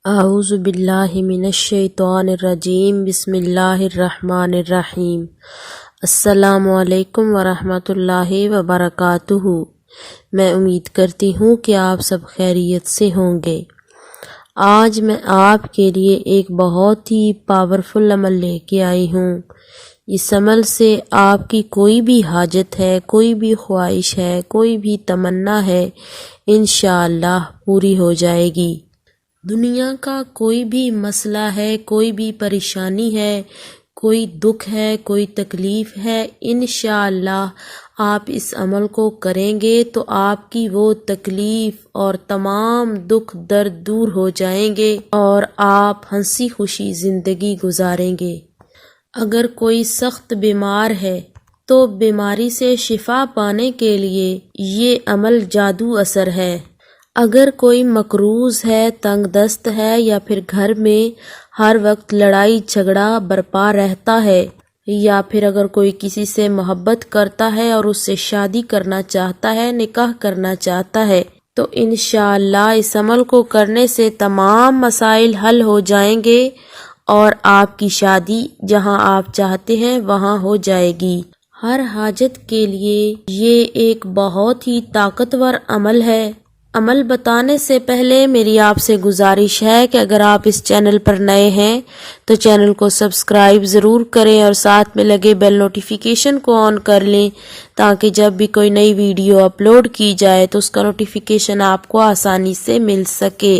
اعوذ باللہ من الشیطان الرجیم بسم اللہ الرحمن الرحیم۔ السلام علیکم ورحمۃ اللہ وبرکاتہ۔ میں امید کرتی ہوں کہ آپ سب خیریت سے ہوں گے۔ آج میں آپ کے لیے ایک بہت ہی پاورفل عمل لے کے آئی ہوں۔ اس عمل سے آپ کی کوئی بھی حاجت ہے، کوئی بھی خواہش ہے، کوئی بھی تمنا ہے، انشاءاللہ پوری ہو جائے گی۔ دنیا کا کوئی بھی مسئلہ ہے، کوئی بھی پریشانی ہے، کوئی دکھ ہے، کوئی تکلیف ہے، انشاءاللہ آپ اس عمل کو کریں گے تو آپ کی وہ تکلیف اور تمام دکھ درد دور ہو جائیں گے اور آپ ہنسی خوشی زندگی گزاریں گے۔ اگر کوئی سخت بیمار ہے تو بیماری سے شفا پانے کے لیے یہ عمل جادو اثر ہے۔ اگر کوئی مقروض ہے، تنگ دست ہے، یا پھر گھر میں ہر وقت لڑائی جھگڑا برپا رہتا ہے، یا پھر اگر کوئی کسی سے محبت کرتا ہے اور اس سے شادی کرنا چاہتا ہے، نکاح کرنا چاہتا ہے، تو انشاءاللہ اس عمل کو کرنے سے تمام مسائل حل ہو جائیں گے اور آپ کی شادی جہاں آپ چاہتے ہیں وہاں ہو جائے گی۔ ہر حاجت کے لیے یہ ایک بہت ہی طاقتور عمل ہے۔ عمل بتانے سے پہلے میری آپ سے گزارش ہے کہ اگر آپ اس چینل پر نئے ہیں تو چینل کو سبسکرائب ضرور کریں اور ساتھ میں لگے بیل نوٹیفیکیشن کو آن کر لیں تاکہ جب بھی کوئی نئی ویڈیو اپلوڈ کی جائے تو اس کا نوٹیفیکیشن آپ کو آسانی سے مل سکے۔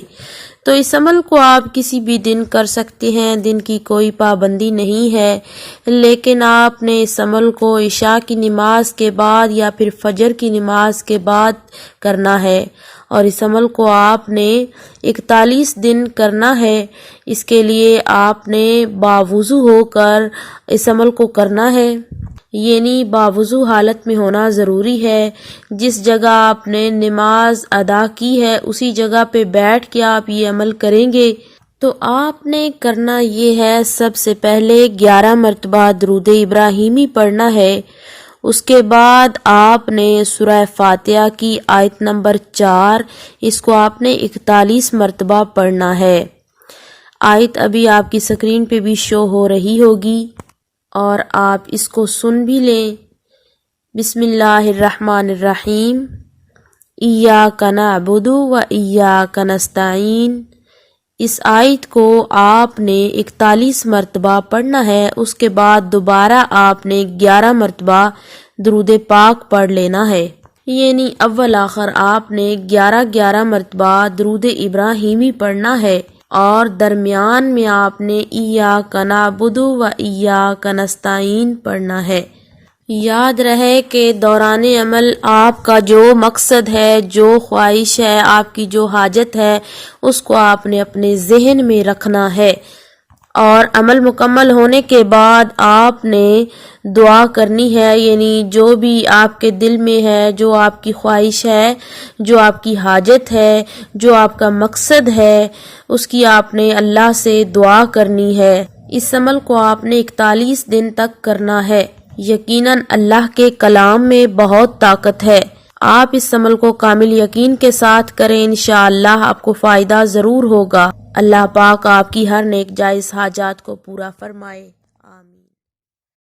تو اس عمل کو آپ کسی بھی دن کر سکتے ہیں، دن کی کوئی پابندی نہیں ہے، لیکن آپ نے اس عمل کو عشاء کی نماز کے بعد یا پھر فجر کی نماز کے بعد کرنا ہے، اور اس عمل کو آپ نے 41 دن کرنا ہے۔ اس کے لیے آپ نے باوضو ہو کر اس عمل کو کرنا ہے، یعنی باوضو حالت میں ہونا ضروری ہے۔ جس جگہ آپ نے نماز ادا کی ہے اسی جگہ پہ بیٹھ کے آپ یہ عمل کریں گے۔ تو آپ نے کرنا یہ ہے، سب سے پہلے 11 مرتبہ درود ابراہیمی پڑھنا ہے۔ اس کے بعد آپ نے سورہ فاتحہ کی آیت نمبر 4، اس کو آپ نے 41 مرتبہ پڑھنا ہے۔ آیت ابھی آپ کی سکرین پہ بھی شو ہو رہی ہوگی اور آپ اس کو سن بھی لیں۔ بسم اللہ الرحمن الرحیم، ایاک نعبد و ایاک نستعین۔ اس آیت کو آپ نے 41 مرتبہ پڑھنا ہے۔ اس کے بعد دوبارہ آپ نے 11 مرتبہ درود پاک پڑھ لینا ہے، یعنی اول آخر آپ نے 11 مرتبہ درود ابراہیمی پڑھنا ہے، اور درمیان میں آپ نے ایاک نعبد و ایاک نستعین پڑھنا ہے۔ یاد رہے کہ دوران عمل آپ کا جو مقصد ہے، جو خواہش ہے، آپ کی جو حاجت ہے، اس کو آپ نے اپنے ذہن میں رکھنا ہے، اور عمل مکمل ہونے کے بعد آپ نے دعا کرنی ہے، یعنی جو بھی آپ کے دل میں ہے، جو آپ کی خواہش ہے، جو آپ کی حاجت ہے، جو آپ کا مقصد ہے، اس کی آپ نے اللہ سے دعا کرنی ہے۔ اس عمل کو آپ نے 41 دن تک کرنا ہے۔ یقیناً اللہ کے کلام میں بہت طاقت ہے۔ آپ اس عمل کو کامل یقین کے ساتھ کریں، انشاءاللہ آپ کو فائدہ ضرور ہوگا۔ اللہ پاک آپ کی ہر نیک جائز حاجات کو پورا فرمائے۔